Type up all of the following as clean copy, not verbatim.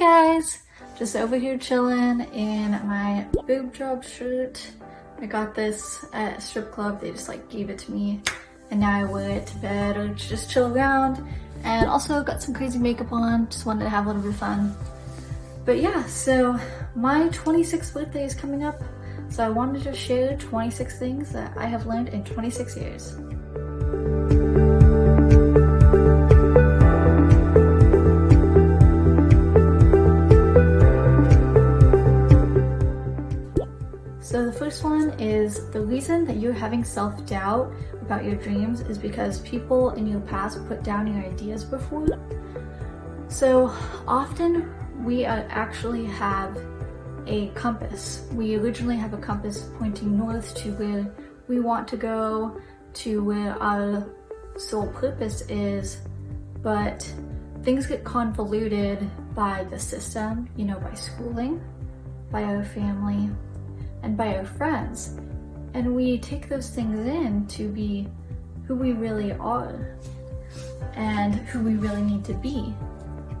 guys, just over here chilling in my boob job shirt. I got this at a strip club. They just like gave it to me and now I wear it to bed or just chill around, and also got some crazy makeup on. Just wanted to have a little bit of fun. But yeah, so my 26th birthday is coming up, so I wanted to share 26 things that I have learned in 26 years. So the first one is the reason that you're having self-doubt about your dreams is because people in your past put down your ideas before. So often we actually have a compass. We originally have a compass pointing north to where we want to go, to where our sole purpose is, but things get convoluted by the system, you know, by schooling, by our family, and by our friends. And we take those things in to be who we really are and who we really need to be.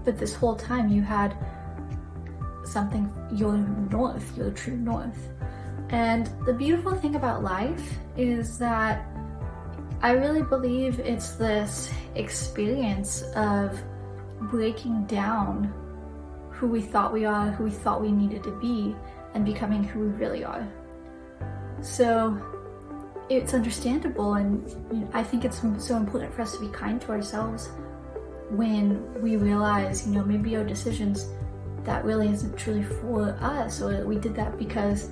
But this whole time you had something, your north, your true north. And the beautiful thing about life is that I really believe it's this experience of breaking down who we thought we are, who we thought we needed to be, and becoming who we really are. So it's understandable, and I think it's so important for us to be kind to ourselves when we realize, you know, maybe our decisions that really isn't truly for us, or we did that because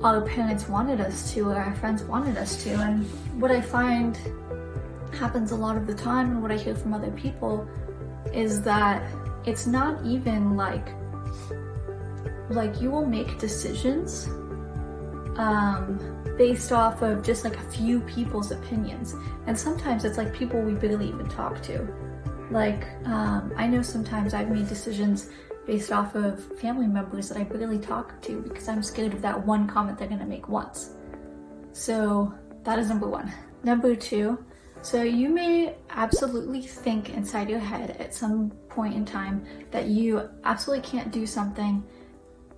our parents wanted us to, or our friends wanted us to. And what I find happens a lot of the time, and what I hear from other people, is that it's not even like you will make decisions based off of just like a few people's opinions, and sometimes it's like people we barely even talk to. Like I know sometimes I've made decisions based off of family members that I barely talk to because I'm scared of that one comment they're gonna make once. So that is number one. Number two, so you may absolutely think inside your head at some point in time that you absolutely can't do something,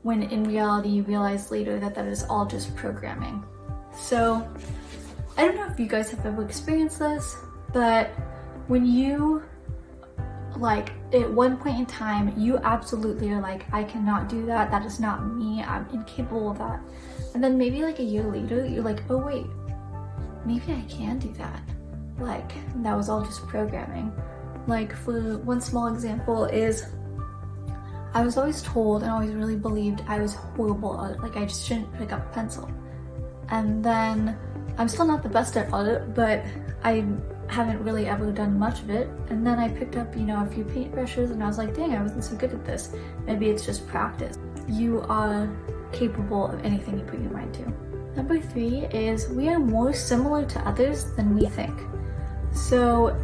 when in reality you realize later that that is all just programming. So I don't know if you guys have ever experienced this, but when you, like, at one point in time you absolutely are like, I cannot do that, that is not me, I'm incapable of that. And then maybe like a year later you're like, oh wait, maybe I can do that. Like, that was all just programming. Like, for one small example is, I was always told and always really believed I was horrible at it, like I just shouldn't pick up a pencil. And then I'm still not the best at art, but I haven't really ever done much of it. And then I picked up, you know, a few paintbrushes and I was like, dang, I wasn't so good at this. Maybe it's just practice. You are capable of anything you put your mind to. Number three is, we are more similar to others than we think. So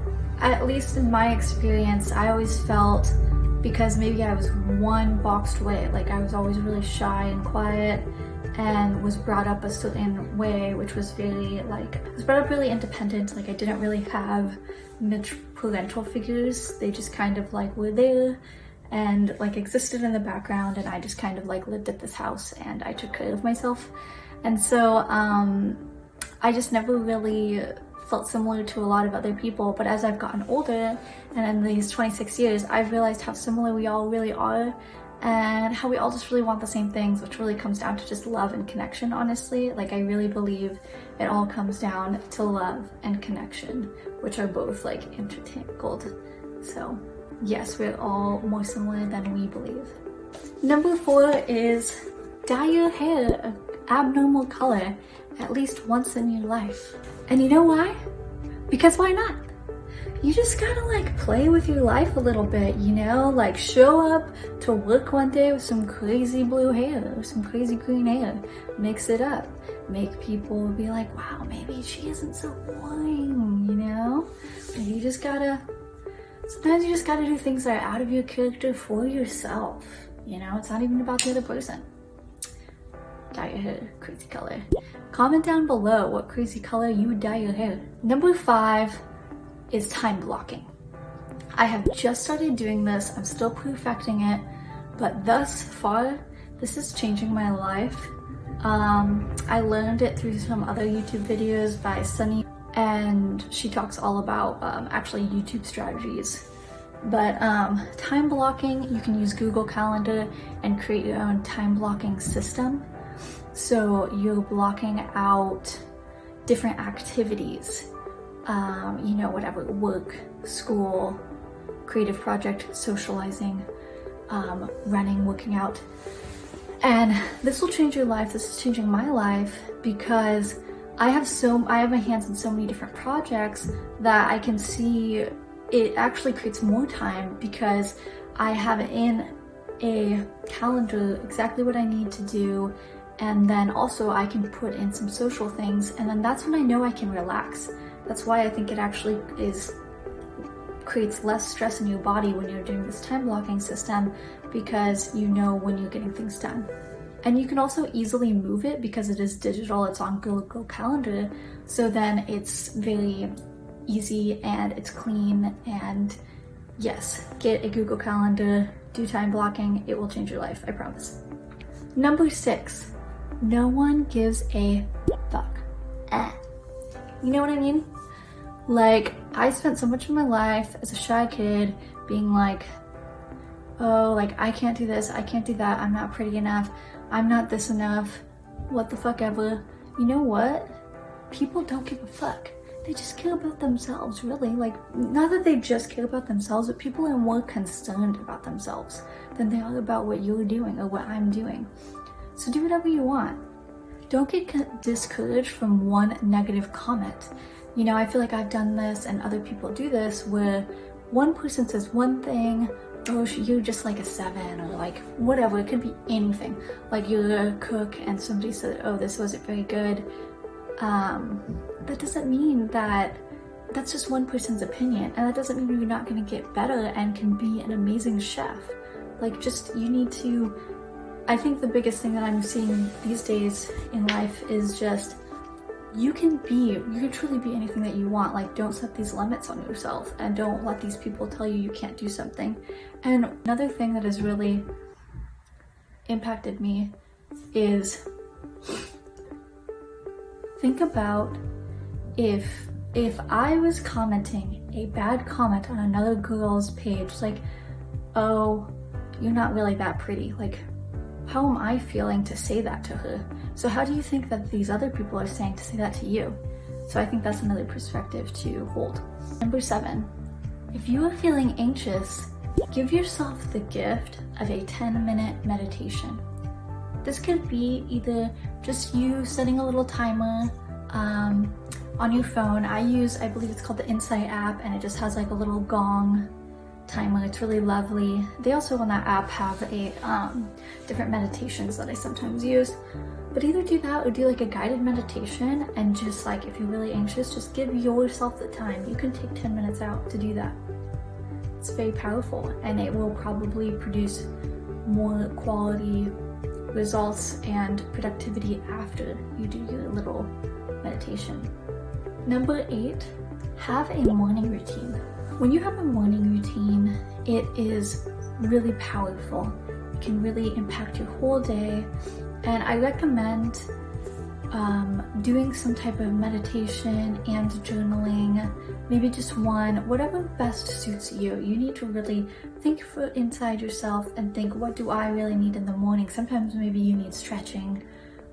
at least in my experience, I always felt, because maybe I was one boxed way, like I was always really shy and quiet and was brought up a certain way, which was very like, I was brought up really independent. Like I didn't really have parental figures. They just kind of like were there and like existed in the background, and I just kind of like lived at this house and I took care of myself. And so I just never really felt similar to a lot of other people. But as I've gotten older, and in these 26 years, I've realized how similar we all really are, and how we all just really want the same things, which really comes down to just love and connection, honestly. Like, I really believe it all comes down to love and connection, which are both like intertangled. So yes, we're all more similar than we believe. Number four is, dye your hair an abnormal color at least once in your life. And you know why? Because why not? You just gotta like play with your life a little bit, you know? Like, show up to work one day with some crazy blue hair or some crazy green hair. Mix it up. Make people be like, wow, maybe she isn't so boring, you know? And you just gotta, sometimes you just gotta do things that are out of your character for yourself, you know? It's not even about the other person. Dye your hair crazy color. Comment down below what crazy color you would dye your hair. Number five is time blocking. I have just started doing this. I'm still perfecting it, but thus far, this is changing my life. I learned it through some other YouTube videos by Sunny, and she talks all about actually YouTube strategies. But time blocking, you can use Google Calendar and create your own time blocking system. So you're blocking out different activities, you know, whatever, work, school, creative project, socializing, running, working out. And this will change your life. This is changing my life because I have my hands in so many different projects that I can see it actually creates more time because I have in a calendar exactly what I need to do, and then also I can put in some social things, and then that's when I know I can relax. That's why I think it actually creates less stress in your body when you're doing this time blocking system, because you know when you're getting things done. And you can also easily move it because it is digital, it's on Google Calendar, so then it's very easy and it's clean. And yes, get a Google Calendar, do time blocking, it will change your life, I promise. Number 6, no one gives a fuck. You know what I mean? Like, I spent so much of my life as a shy kid being like, oh, like, I can't do this, I can't do that, I'm not pretty enough, I'm not this enough, what the fuck ever. You know what? People don't give a fuck. They just care about themselves, really. Like, not that they just care about themselves, but people are more concerned about themselves than they are about what you're doing or what I'm doing. So do whatever you want. Don't get discouraged from one negative comment. You know, I feel like I've done this and other people do this where one person says one thing, oh, you're just like a 7, or like whatever, it could be anything. Like you're a cook and somebody said, oh, this wasn't very good. That doesn't mean that that's just one person's opinion, and that doesn't mean you're not going to get better and can be an amazing chef. Like, just, you need to, I think the biggest thing that I'm seeing these days in life is just, you can truly be anything that you want. Like, don't set these limits on yourself, and don't let these people tell you can't do something. And another thing that has really impacted me is, think about if I was commenting a bad comment on another girl's page, like, oh, you're not really that pretty, like, how am I feeling to say that to her? So how do you think that these other people are saying to say that to you? So I think that's another perspective to hold. Number 7, if you are feeling anxious, give yourself the gift of a 10-minute meditation. This could be either just you setting a little timer on your phone. I believe it's called the Insight app, and it just has like a little gong timer. It's really lovely. They also on that app have a different meditations that I sometimes use. But either do that or do like a guided meditation, and just like, if you're really anxious, just give yourself the time. You can take 10 minutes out to do that. It's very powerful, and it will probably produce more quality results and productivity after you do your little meditation. Number 8, have a morning routine. When you have a morning routine, it is really powerful. It can really impact your whole day, and I recommend doing some type of meditation and journaling, maybe just one, whatever best suits you. You need to really think inside yourself and think, what do I really need in the morning? Sometimes maybe you need stretching,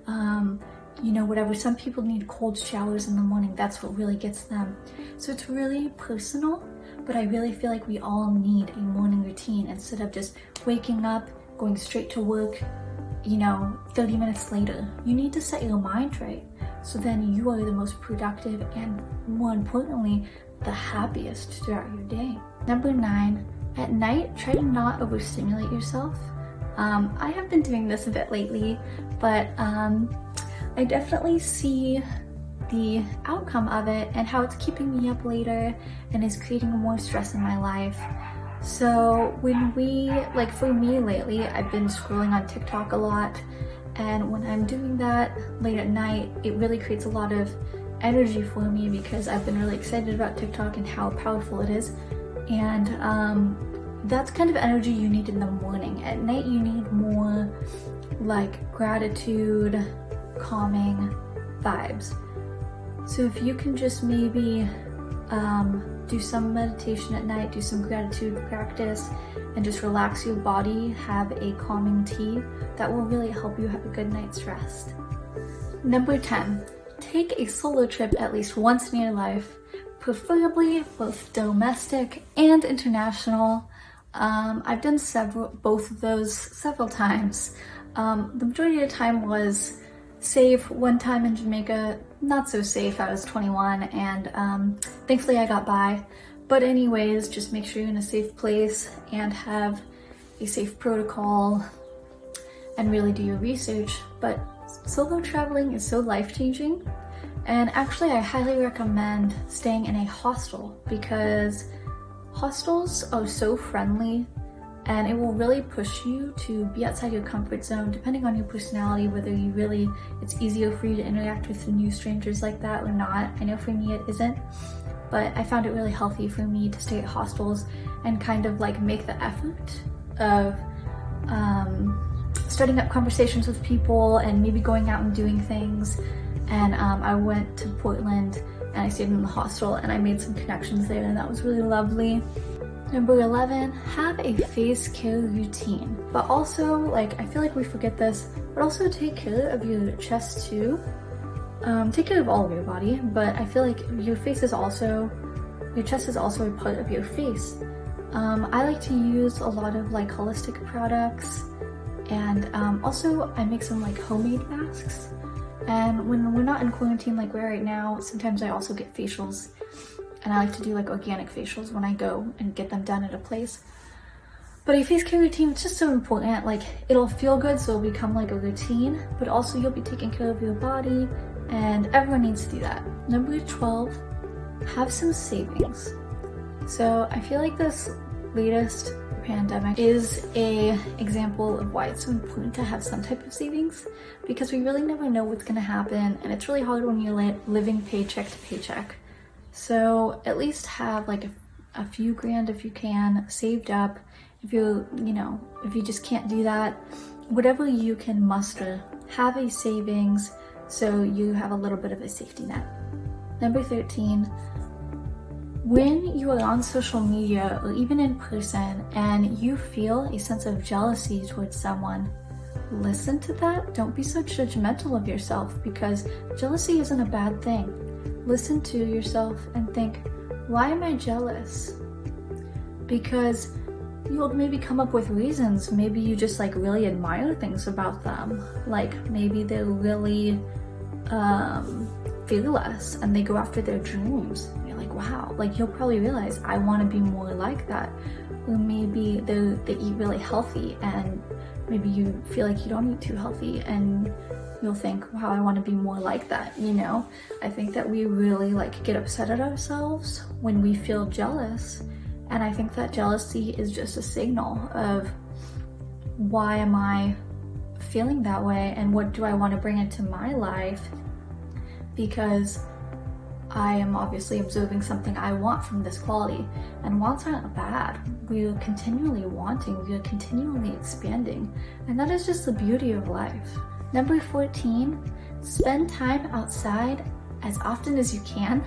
you know, whatever. Some people need cold showers in the morning. That's what really gets them. So it's really personal, but I really feel like we all need a morning routine instead of just waking up, going straight to work, you know, 30 minutes later. You need to set your mind right, so then you are the most productive and, more importantly, the happiest throughout your day. Number 9, at night, try to not overstimulate yourself. I have been doing this a bit lately, but I definitely see the outcome of it and how it's keeping me up later and is creating more stress in my life. So for me lately, I've been scrolling on TikTok a lot, and when I'm doing that late at night, it really creates a lot of energy for me because I've been really excited about TikTok and how powerful it is. And that's kind of energy you need in the morning. At night you need more like gratitude, calming vibes. So if you can just maybe do some meditation at night, do some gratitude practice, and just relax your body, have a calming tea, that will really help you have a good night's rest. Number 10, take a solo trip at least once in your life, preferably both domestic and international. I've done both of those several times. The majority of the time was safe. One time in Jamaica, not so safe. I was 21 and thankfully I got by. But anyways, just make sure you're in a safe place and have a safe protocol and really do your research. But solo traveling is so life-changing. And actually I highly recommend staying in a hostel because hostels are so friendly and it will really push you to be outside your comfort zone depending on your personality, whether it's easier for you to interact with new strangers like that or not. I know for me it isn't, but I found it really healthy for me to stay at hostels and kind of like make the effort of starting up conversations with people and maybe going out and doing things. And I went to Portland and I stayed in the hostel and I made some connections there and that was really lovely. Number 11, have a face care routine. But also, like, I feel like we forget this, but also take care of your chest too. Take care of all of your body, but I feel like your chest is also a part of your face. I like to use a lot of like holistic products, and also I make some like homemade masks. And when we're not in quarantine like we're right now, sometimes I also get facials, and I like to do like organic facials when I go and get them done at a place. But a face care routine is just so important. Like, it'll feel good, so it'll become like a routine, but also you'll be taking care of your body, and everyone needs to do that. Number 12, have some savings. So I feel like this latest pandemic is a example of why it's so important to have some type of savings, because we really never know what's gonna happen, and it's really hard when you're living paycheck to paycheck. So at least have like a few grand if you can saved up. If you just can't do that, whatever you can muster, have a savings so you have a little bit of a safety net. Number 13, when you are on social media or even in person and you feel a sense of jealousy towards someone, listen to that. Don't be so judgmental of yourself, because jealousy isn't a bad thing. Listen to yourself and think, why am I jealous? Because you'll maybe come up with reasons. Maybe you just like really admire things about them. Like maybe they're really fearless and they go after their dreams. And you're like, wow, like you'll probably realize I want to be more like that. Or maybe they eat really healthy and maybe you feel like you don't eat too healthy, and you'll think, wow, I want to be more like that, you know? I think that we really like get upset at ourselves when we feel jealous. And I think that jealousy is just a signal of, why am I feeling that way and what do I want to bring into my life? Because I am obviously observing something I want from this quality, and wants aren't bad. We are continually wanting, we are continually expanding, and that is just the beauty of life. Number 14, spend time outside as often as you can.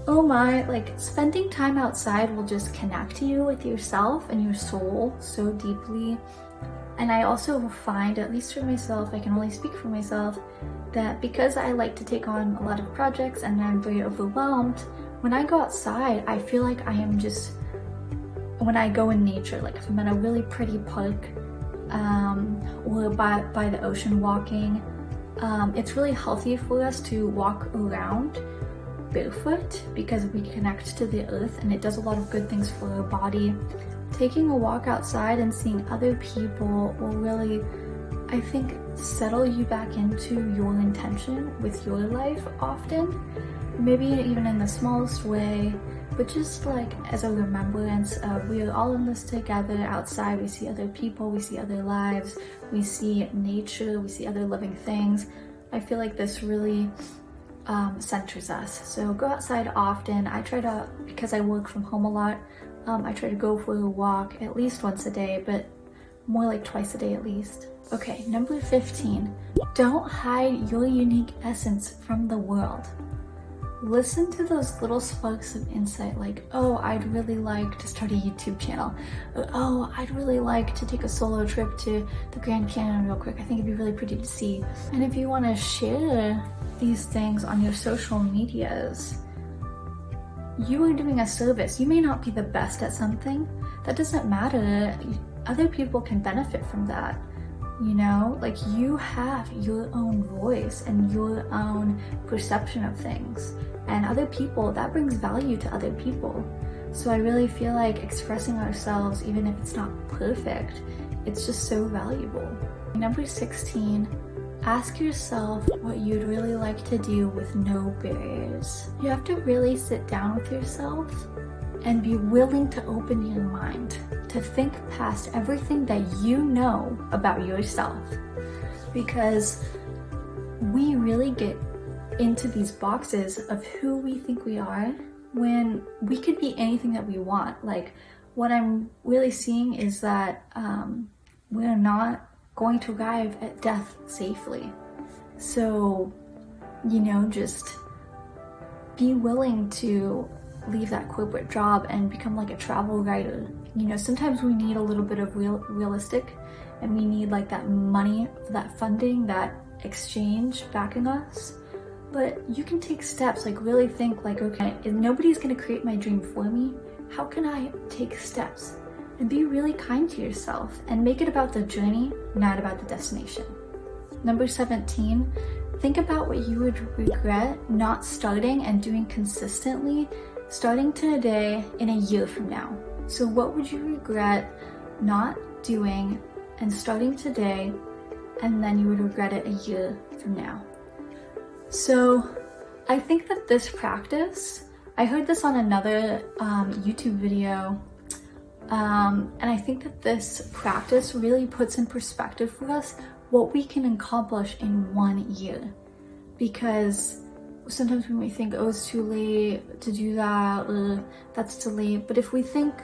Oh my, like spending time outside will just connect you with yourself and your soul so deeply. And I also find, at least for myself, I can only speak for myself, that because I like to take on a lot of projects and I'm very overwhelmed, when I go outside, I feel like I am just, when I go in nature, like if I'm at a really pretty park or by the ocean walking, it's really healthy for us to walk around barefoot because we connect to the earth, and it does a lot of good things for our body. Taking a walk outside and seeing other people will really, I think, settle you back into your intention with your life often, maybe even in the smallest way, but just like as a remembrance of we are all in this together. Outside we see other people, we see other lives, we see nature, we see other living things. I feel like this really centers us. So go outside often. I try to, because I work from home a lot, I try to go for a walk at least once a day, but more like twice a day at least. Okay, number 15, don't hide your unique essence from the world. Listen to those little sparks of insight, like, oh, I'd really like to start a YouTube channel. Or, oh, I'd really like to take a solo trip to the Grand Canyon real quick. I think it'd be really pretty to see. And if you want to share these things on your social medias, you are doing a service. You may not be the best at something. That doesn't matter. Other people can benefit from that. You know, like, you have your own voice and your own perception of things, and other people, that brings value to other people. So I really feel like expressing ourselves, even if it's not perfect, it's just so valuable. Number 16, ask yourself what you'd really like to do with no barriers. You have to really sit down with yourself and be willing to open your mind, to think past everything that you know about yourself. Because we really get into these boxes of who we think we are when we could be anything that we want. Like, what I'm really seeing is that we're not going to arrive at death safely. So, you know, just be willing to leave that corporate job and become like a travel writer. You know, sometimes we need a little bit of realistic, and we need like that money, that funding, that exchange backing us. But you can take steps, like really think like, okay, if nobody's gonna create my dream for me, how can I take steps? And be really kind to yourself and make it about the journey, not about the destination. Number 17, think about what you would regret not starting and doing consistently, starting today in a year from now. So what would you regret not doing and starting today, and then you would regret it a year from now? So I think that this practice, I heard this on another YouTube video, and I think that this practice really puts in perspective for us what we can accomplish in 1 year. Because sometimes we may think, oh, it's too late to do that, or that's too late. But if we think,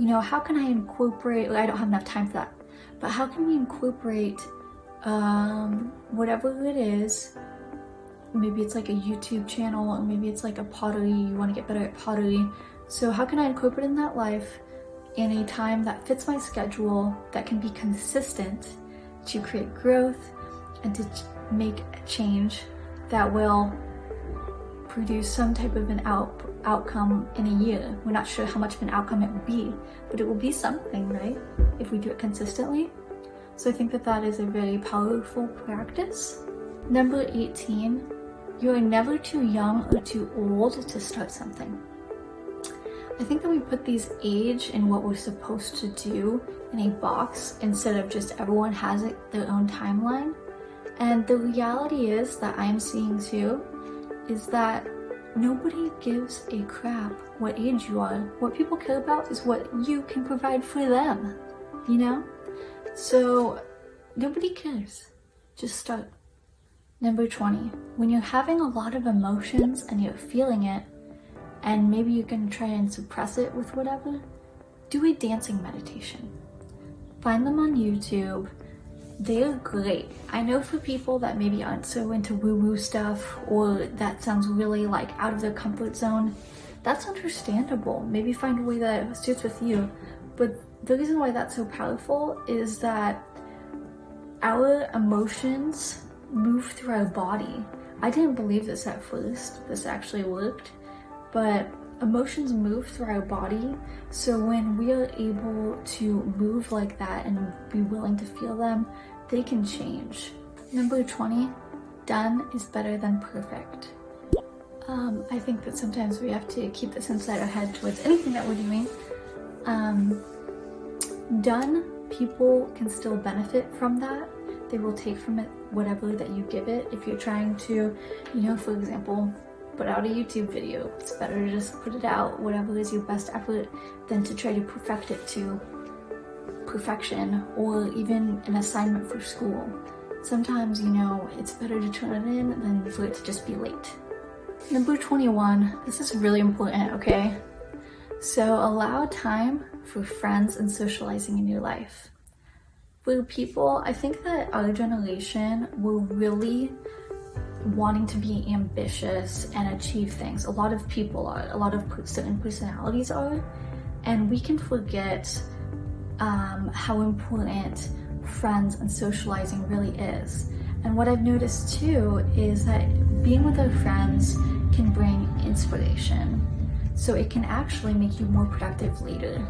you know, how can I incorporate, I don't have enough time for that, but how can we incorporate whatever it is? Maybe it's like a YouTube channel, or maybe it's like a pottery, you want to get better at pottery. So how can I incorporate in that life in a time that fits my schedule, that can be consistent, to create growth and to make a change that will produce some type of an outcome in a year. We're not sure how much of an outcome it will be, but it will be something, right? If we do it consistently. So I think that that is a very powerful practice. Number 18, you are never too young or too old to start something. I think that we put these age and what we're supposed to do in a box instead of just everyone has their own timeline. And the reality is that I'm seeing too is that nobody gives a crap what age you are. What people care about is what you can provide for them, you know? So nobody cares. Just start. Number 20, when you're having a lot of emotions and you're feeling it, and maybe you can try and suppress it with whatever, do a dancing meditation. Find them on YouTube. They're great. I know for people that maybe aren't so into woo-woo stuff, or that sounds really like out of their comfort zone, that's understandable. Maybe find a way that suits with you. But the reason why that's so powerful is that our emotions move through our body. I didn't believe this at first. This actually worked. But emotions move through our body. So when we are able to move like that and be willing to feel them, they can change. Number 20, done is better than perfect. I think that sometimes we have to keep this inside our head towards anything that we're doing. Done, people can still benefit from that. They will take from it whatever that you give it. If you're trying to, you know, for example, put out a YouTube video, it's better to just put it out, whatever is your best effort, than to try to perfect it to perfection, or even an assignment for school. Sometimes, you know, it's better to turn it in than for it to just be late. Number 21, this is really important, okay? So allow time for friends and socializing in your life. For people, I think that our generation, we're really wanting to be ambitious and achieve things. A lot of people are, a lot of certain personalities are, and we can forget how important friends and socializing really is. And what I've noticed too is that being with our friends can bring inspiration. So it can actually make you more productive later.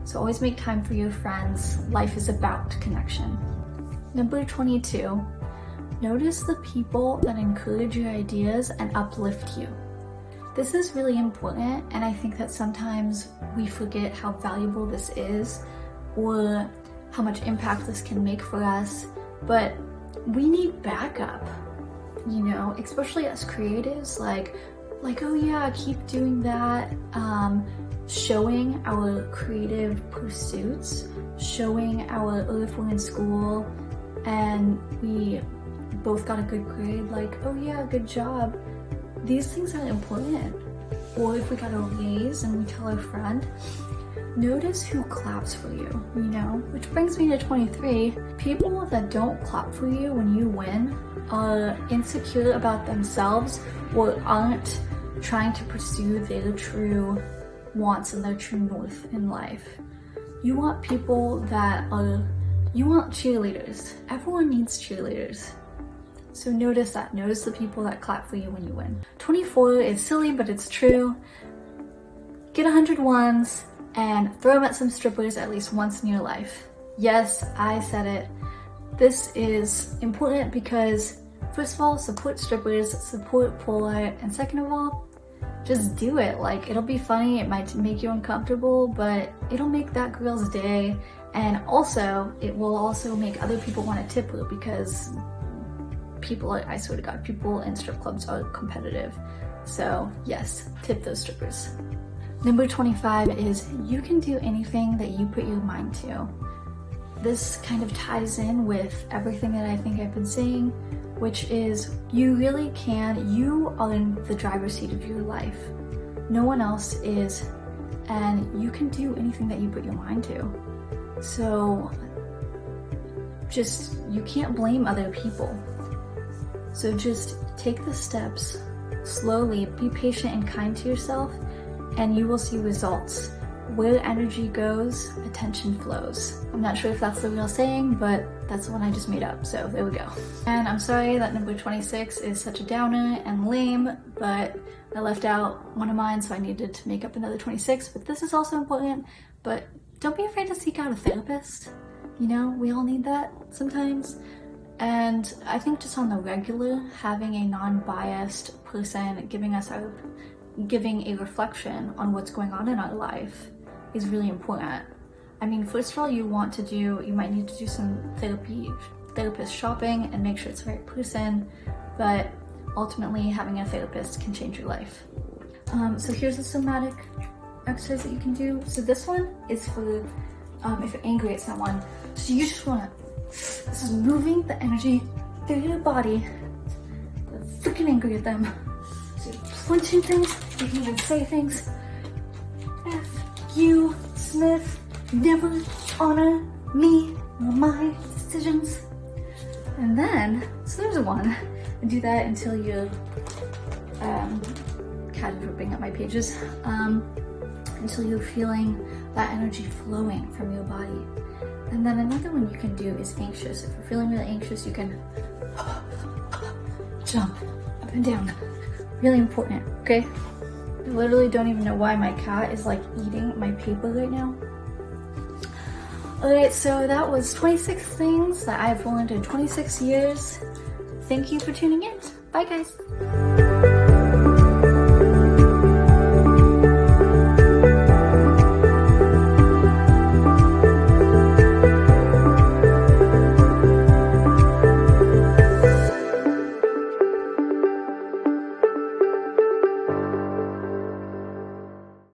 So always make time for your friends. Life is about connection. Number 22, notice the people that encourage your ideas and uplift you. This is really important, and I think that sometimes we forget how valuable this is or how much impact this can make for us, but we need backup, you know, especially as creatives, like, oh yeah, keep doing that. Showing our creative pursuits, showing or if we're in school and we both got a good grade, like, oh yeah, good job. These things are important. Or if we got a raise and we tell our friend, notice who claps for you, you know? Which brings me to 23. People that don't clap for you when you win are insecure about themselves or aren't trying to pursue their true wants and their true north in life. You want people you want cheerleaders. Everyone needs cheerleaders. So notice that. Notice the people that clap for you when you win. 24 is silly, but it's true. Get 100 ones and throw them at some strippers at least once in your life. Yes, I said it. This is important because, first of all, support strippers, support pole art, and second of all, just do it. Like, it'll be funny, it might make you uncomfortable, but it'll make that girl's day, and also, it will also make other people want to tip her because people, I swear to God, people in strip clubs are competitive. So yes, tip those strippers. Number 25 is you can do anything that you put your mind to. This kind of ties in with everything that I think I've been saying, which is you really can. You are in the driver's seat of your life. No one else is, and you can do anything that you put your mind to. So you can't blame other people. So just take the steps slowly, be patient and kind to yourself, and you will see results. Where energy goes, attention flows. I'm not sure if that's the real saying, but that's the one I just made up, so there we go. And I'm sorry that number 26 is such a downer and lame, but I left out one of mine, so I needed to make up another 26, but this is also important. But don't be afraid to seek out a therapist. You know, we all need that sometimes. And I think just on the regular, having a non-biased person giving a reflection on what's going on in our life is really important. I mean, first of all, you might need to do some therapist shopping and make sure it's the right person, but ultimately having a therapist can change your life. So here's a somatic exercise that you can do. So this one is for if you're angry at someone. So you just wanna, this is moving the energy through your body. You're freaking angry at them. So you're punching things, you can even say things. F you, Smith, never honor me or my decisions. And then, so there's one, and do that until you're, cat is ripping up my pages, until you're feeling that energy flowing from your body. And then another one you can do is anxious. If you're feeling really anxious, you can jump up and down. Really important, okay? I literally don't even know why my cat is like eating my paper right now. Alright, so that was 26 things that I've learned in 26 years. Thank you for tuning in. Bye guys.